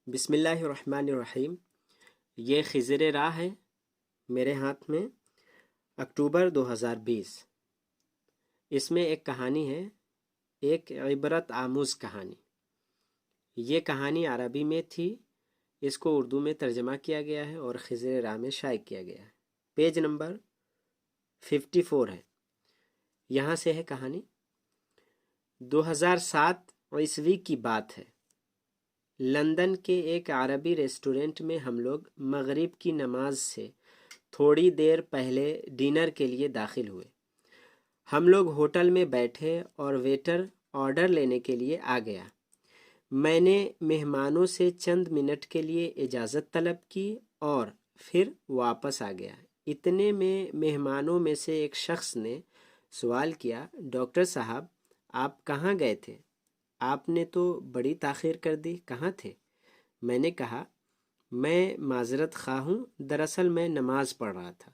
بسم اللہ الرحمن الرحیم۔ یہ خضر راہ ہے میرے ہاتھ میں، اکتوبر 2020۔ اس میں ایک کہانی ہے، ایک عبرت آموز کہانی۔ یہ کہانی عربی میں تھی، اس کو اردو میں ترجمہ کیا گیا ہے اور خضر راہ میں شائع کیا گیا ہے۔ پیج نمبر 54 ہے۔ یہاں سے ہے کہانی۔ 2007 عیسوی کی بات ہے۔ لندن کے ایک عربی ریسٹورنٹ میں ہم لوگ مغرب کی نماز سے تھوڑی دیر پہلے ڈنر کے لیے داخل ہوئے۔ ہم لوگ ہوٹل میں بیٹھے اور ویٹر آرڈر لینے کے لیے آ گیا۔ میں نے مہمانوں سے چند منٹ کے لیے اجازت طلب کی اور پھر واپس آ گیا۔ اتنے میں مہمانوں میں سے ایک شخص نے سوال کیا، ڈاکٹر صاحب آپ کہاں گئے تھے؟ آپ نے تو بڑی تاخیر کر دی، کہاں تھے؟ میں نے کہا میں معذرت خواہ ہوں، دراصل میں نماز پڑھ رہا تھا۔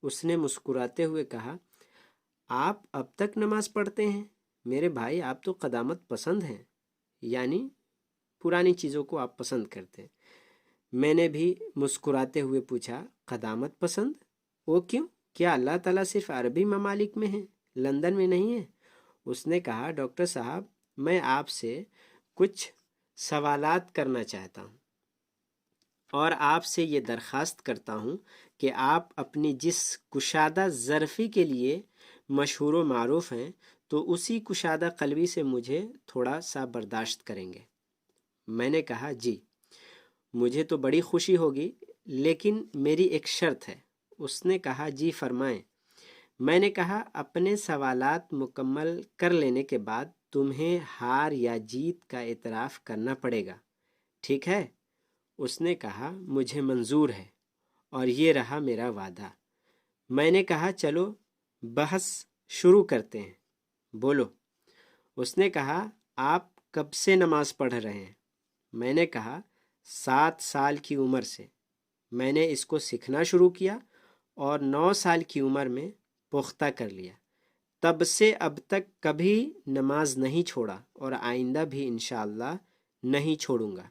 اس نے مسکراتے ہوئے کہا، آپ اب تک نماز پڑھتے ہیں؟ میرے بھائی آپ تو قدامت پسند ہیں، یعنی پرانی چیزوں کو آپ پسند کرتے ہیں۔ میں نے بھی مسکراتے ہوئے پوچھا، قدامت پسند؟ وہ کیوں؟ کیا اللہ تعالیٰ صرف عربی ممالک میں ہیں، لندن میں نہیں ہے؟ اس نے کہا، ڈاکٹر صاحب میں آپ سے کچھ سوالات کرنا چاہتا ہوں اور آپ سے یہ درخواست کرتا ہوں کہ آپ اپنی جس کشادہ ظرفی کے لیے مشہور و معروف ہیں تو اسی کشادہ قلبی سے مجھے تھوڑا سا برداشت کریں گے۔ میں نے کہا جی، مجھے تو بڑی خوشی ہوگی، لیکن میری ایک شرط ہے۔ اس نے کہا جی فرمائیں۔ میں نے کہا اپنے سوالات مکمل کر لینے کے بعد تمہیں ہار یا جیت کا اعتراف کرنا پڑے گا، ٹھیک ہے؟ اس نے کہا مجھے منظور ہے، اور یہ رہا میرا وعدہ۔ میں نے کہا چلو بحث شروع کرتے ہیں، بولو۔ اس نے کہا آپ کب سے نماز پڑھ رہے ہیں؟ میں نے کہا 7 سال کی عمر سے۔ میں نے اس کو سیکھنا شروع کیا اور 9 سال کی عمر میں پختہ کر لیا۔ تب سے اب تک کبھی نماز نہیں چھوڑا اور آئندہ بھی انشاءاللہ نہیں چھوڑوں گا۔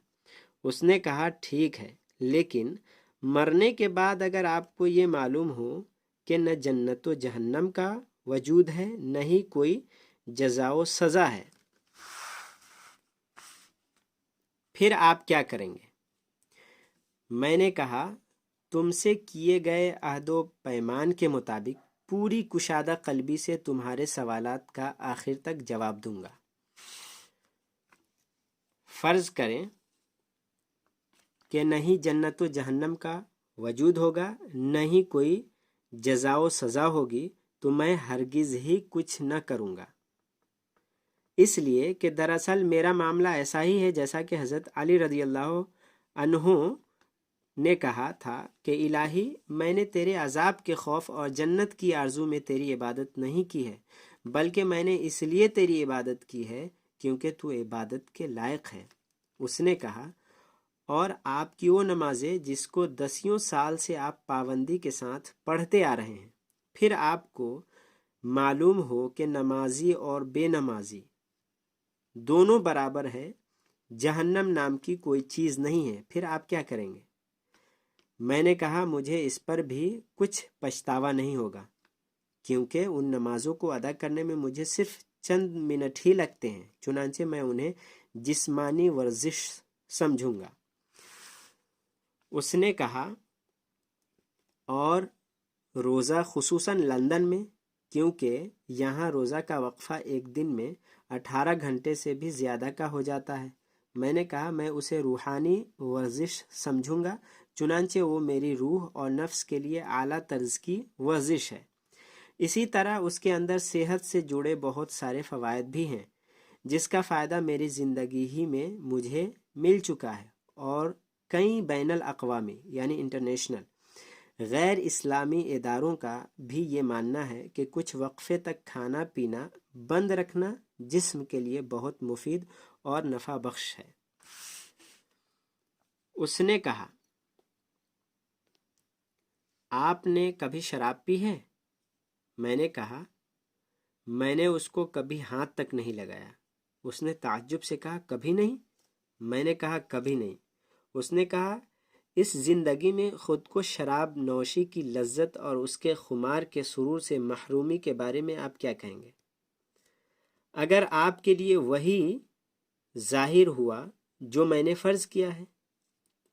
اس نے کہا ٹھیک ہے، لیکن مرنے کے بعد اگر آپ کو یہ معلوم ہو کہ نہ جنت و جہنم کا وجود ہے، نہ ہی کوئی جزا و سزا ہے، پھر آپ کیا کریں گے؟ میں نے کہا تم سے کیے گئے عہد و پیمان کے مطابق پوری کشادہ قلبی سے تمہارے سوالات کا آخر تک جواب دوں گا۔ فرض کریں کہ نہ ہی جنت و جہنم کا وجود ہوگا، نہ ہی کوئی جزا و سزا ہوگی، تو میں ہرگز ہی کچھ نہ کروں گا، اس لیے کہ دراصل میرا معاملہ ایسا ہی ہے جیسا کہ حضرت علی رضی اللہ عنہ نے کہا تھا کہ الہی میں نے تیرے عذاب کے خوف اور جنت کی آرزو میں تیری عبادت نہیں کی ہے، بلکہ میں نے اس لیے تیری عبادت کی ہے کیونکہ تو عبادت کے لائق ہے۔ اس نے کہا اور آپ کی وہ نمازیں جس کو 10 سال سے آپ پابندی کے ساتھ پڑھتے آ رہے ہیں، پھر آپ کو معلوم ہو کہ نمازی اور بے نمازی دونوں برابر ہے، جہنم نام کی کوئی چیز نہیں ہے، پھر آپ کیا کریں گے؟ میں نے کہا مجھے اس پر بھی کچھ پچھتاوا نہیں ہوگا، کیونکہ ان نمازوں کو ادا کرنے میں مجھے صرف چند منٹ ہی لگتے ہیں، چنانچہ میں انہیں جسمانی ورزش سمجھوں گا۔ اس نے کہا اور روزہ خصوصاً لندن میں، کیونکہ یہاں روزہ کا وقفہ ایک دن میں 18 گھنٹے سے بھی زیادہ کا ہو جاتا ہے۔ میں نے کہا میں اسے روحانی ورزش سمجھوں گا، چنانچہ وہ میری روح اور نفس کے لیے اعلیٰ طرز کی ورزش ہے۔ اسی طرح اس کے اندر صحت سے جڑے بہت سارے فوائد بھی ہیں، جس کا فائدہ میری زندگی ہی میں مجھے مل چکا ہے، اور کئی بین الاقوامی یعنی انٹرنیشنل غیر اسلامی اداروں کا بھی یہ ماننا ہے کہ کچھ وقفے تک کھانا پینا بند رکھنا جسم کے لیے بہت مفید اور نفع بخش ہے۔ اس نے کہا آپ نے کبھی شراب پی ہے؟ میں نے کہا میں نے اس کو کبھی ہاتھ تک نہیں لگایا۔ اس نے تعجب سے کہا کبھی نہیں؟ میں نے کہا کبھی نہیں۔ اس نے کہا اس زندگی میں خود کو شراب نوشی کی لذت اور اس کے خمار کے سرور سے محرومی کے بارے میں آپ کیا کہیں گے؟ اگر آپ کے لیے وہی ظاہر ہوا جو میں نے فرض کیا ہے۔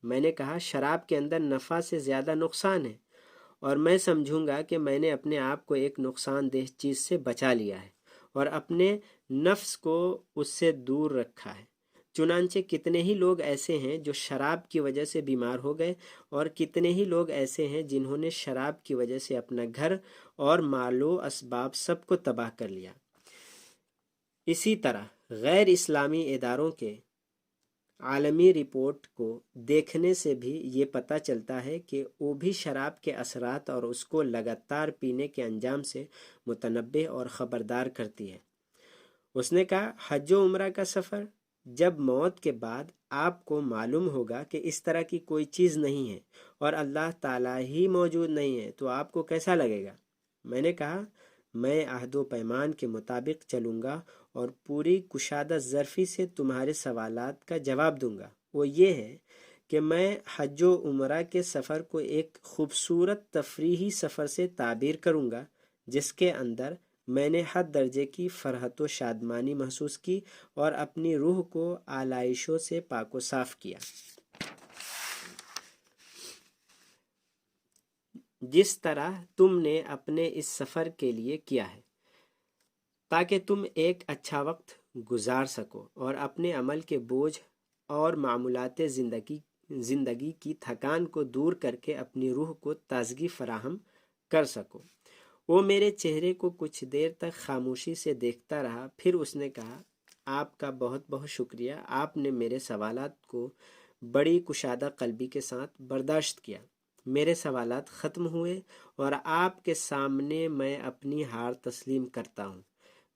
میں نے کہا شراب کے اندر نفع سے زیادہ نقصان ہے، اور میں سمجھوں گا کہ میں نے اپنے آپ کو ایک نقصان دہ چیز سے بچا لیا ہے اور اپنے نفس کو اس سے دور رکھا ہے۔ چنانچہ کتنے ہی لوگ ایسے ہیں جو شراب کی وجہ سے بیمار ہو گئے، اور کتنے ہی لوگ ایسے ہیں جنہوں نے شراب کی وجہ سے اپنا گھر اور مال و اسباب سب کو تباہ کر لیا۔ اسی طرح غیر اسلامی اداروں کے عالمی رپورٹ کو دیکھنے سے بھی یہ پتہ چلتا ہے کہ وہ بھی شراب کے اثرات اور اس کو لگاتار پینے کے انجام سے متنبہ اور خبردار کرتی ہے۔ اس نے کہا حج و عمرہ کا سفر، جب موت کے بعد آپ کو معلوم ہوگا کہ اس طرح کی کوئی چیز نہیں ہے اور اللہ تعالیٰ ہی موجود نہیں ہے، تو آپ کو کیسا لگے گا؟ میں نے کہا میں عہد و پیمان کے مطابق چلوں گا اور پوری کشادہ ظرفی سے تمہارے سوالات کا جواب دوں گا۔ وہ یہ ہے کہ میں حج و عمرہ کے سفر کو ایک خوبصورت تفریحی سفر سے تعبیر کروں گا جس کے اندر میں نے حد درجے کی فرحت و شادمانی محسوس کی اور اپنی روح کو آلائشوں سے پاک و صاف کیا، جس طرح تم نے اپنے اس سفر کے لیے کیا ہے، تاکہ تم ایک اچھا وقت گزار سکو اور اپنے عمل کے بوجھ اور معمولات زندگی کی تھکان کو دور کر کے اپنی روح کو تازگی فراہم کر سکو۔ وہ میرے چہرے کو کچھ دیر تک خاموشی سے دیکھتا رہا، پھر اس نے کہا آپ کا بہت بہت شکریہ، آپ نے میرے سوالات کو بڑی کشادہ قلبی کے ساتھ برداشت کیا۔ میرے سوالات ختم ہوئے اور آپ کے سامنے میں اپنی ہار تسلیم کرتا ہوں۔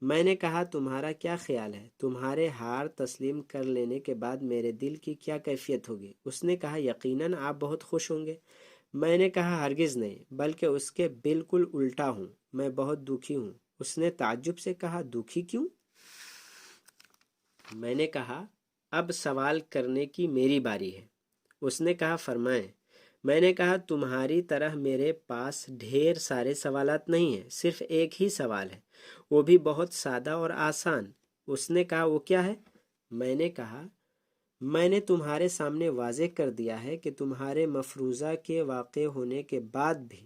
میں نے کہا تمہارا کیا خیال ہے؟ تمہارے ہار تسلیم کر لینے کے بعد میرے دل کی کیا کیفیت ہوگی؟ اس نے کہا یقیناً آپ بہت خوش ہوں گے۔ میں نے کہا ہرگز نہیں، بلکہ اس کے بالکل الٹا ہوں، میں بہت دکھی ہوں۔ اس نے تعجب سے کہا دکھی کیوں؟ میں نے کہا اب سوال کرنے کی میری باری ہے۔ اس نے کہا فرمائیں۔ میں نے کہا تمہاری طرح میرے پاس ڈھیر سارے سوالات نہیں ہیں، صرف ایک ہی سوال ہے، وہ بھی بہت سادہ اور آسان۔ اس نے کہا وہ کیا ہے؟ میں نے کہا میں نے تمہارے سامنے واضح کر دیا ہے کہ تمہارے مفروضہ کے واقع ہونے کے بعد بھی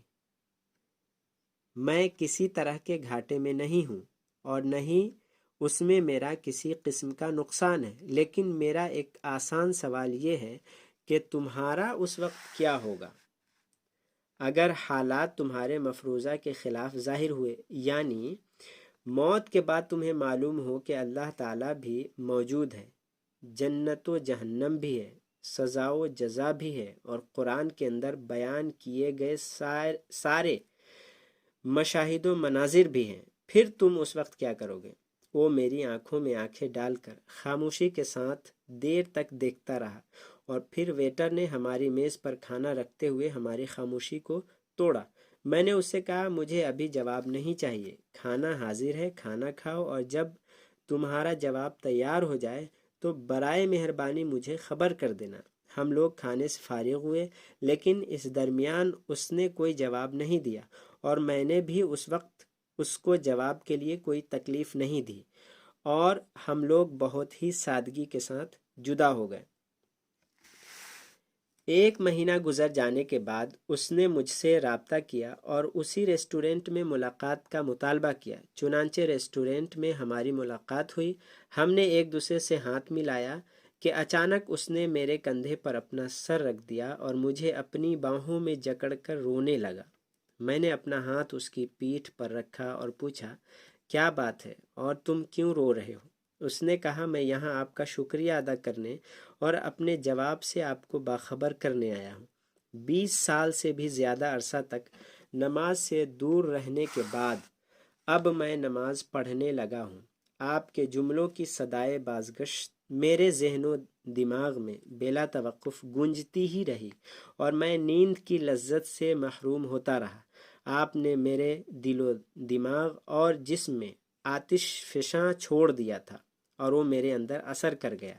میں کسی طرح کے گھاٹے میں نہیں ہوں اور نہ ہی اس میں میرا کسی قسم کا نقصان ہے، لیکن میرا ایک آسان سوال یہ ہے کہ تمہارا اس وقت کیا ہوگا اگر حالات تمہارے مفروضہ کے خلاف ظاہر ہوئے، یعنی موت کے بعد تمہیں معلوم ہو کہ اللہ تعالیٰ بھی موجود ہے، جنت و جہنم بھی ہے، سزا و جزا بھی ہے، اور قرآن کے اندر بیان کیے گئے سارے مشاہد و مناظر بھی ہیں، پھر تم اس وقت کیا کرو گے؟ وہ میری آنکھوں میں آنکھیں ڈال کر خاموشی کے ساتھ دیر تک دیکھتا رہا، اور پھر ویٹر نے ہماری میز پر کھانا رکھتے ہوئے ہماری خاموشی کو توڑا۔ میں نے اس سے کہا مجھے ابھی جواب نہیں چاہیے، کھانا حاضر ہے، کھانا کھاؤ، اور جب تمہارا جواب تیار ہو جائے تو برائے مہربانی مجھے خبر کر دینا۔ ہم لوگ کھانے سے فارغ ہوئے، لیکن اس درمیان اس نے کوئی جواب نہیں دیا، اور میں نے بھی اس وقت اس کو جواب کے لیے کوئی تکلیف نہیں دی، اور ہم لوگ بہت ہی سادگی کے ساتھ جدا ہو گئے۔ 1 مہینہ گزر جانے کے بعد اس نے مجھ سے رابطہ کیا اور اسی ریسٹورنٹ میں ملاقات کا مطالبہ کیا۔ چنانچہ ریسٹورنٹ میں ہماری ملاقات ہوئی، ہم نے ایک دوسرے سے ہاتھ ملایا کہ اچانک اس نے میرے کندھے پر اپنا سر رکھ دیا اور مجھے اپنی باہوں میں جکڑ کر رونے لگا۔ میں نے اپنا ہاتھ اس کی پیٹھ پر رکھا اور پوچھا کیا بات ہے اور تم کیوں رو رہے ہو؟ اس نے کہا میں یہاں آپ کا شکریہ ادا کرنے اور اپنے جواب سے آپ کو باخبر کرنے آیا ہوں۔ 20 سال سے بھی زیادہ عرصہ تک نماز سے دور رہنے کے بعد اب میں نماز پڑھنے لگا ہوں۔ آپ کے جملوں کی صدائے بازگشت میرے ذہن و دماغ میں بلا توقف گونجتی ہی رہی اور میں نیند کی لذت سے محروم ہوتا رہا۔ آپ نے میرے دل و دماغ اور جسم میں آتش فشاں چھوڑ دیا تھا اور وہ میرے اندر اثر کر گیا۔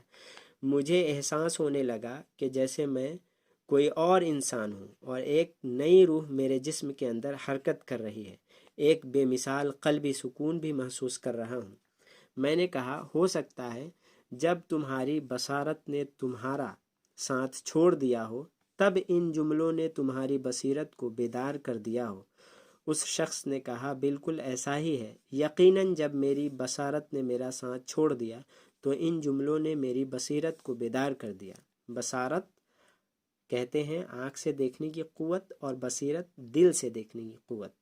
مجھے احساس ہونے لگا کہ جیسے میں کوئی اور انسان ہوں اور ایک نئی روح میرے جسم کے اندر حرکت کر رہی ہے۔ ایک بے مثال قلبی سکون بھی محسوس کر رہا ہوں۔ میں نے کہا، ہو سکتا ہے جب تمہاری بصارت نے تمہارا ساتھ چھوڑ دیا ہو تب ان جملوں نے تمہاری بصیرت کو بیدار کر دیا ہو۔ اس شخص نے کہا، بالکل ایسا ہی ہے، یقیناً جب میری بصارت نے میرا ساتھ چھوڑ دیا تو ان جملوں نے میری بصیرت کو بیدار کر دیا۔ بصارت کہتے ہیں آنکھ سے دیکھنے کی قوت اور بصیرت دل سے دیکھنے کی قوت۔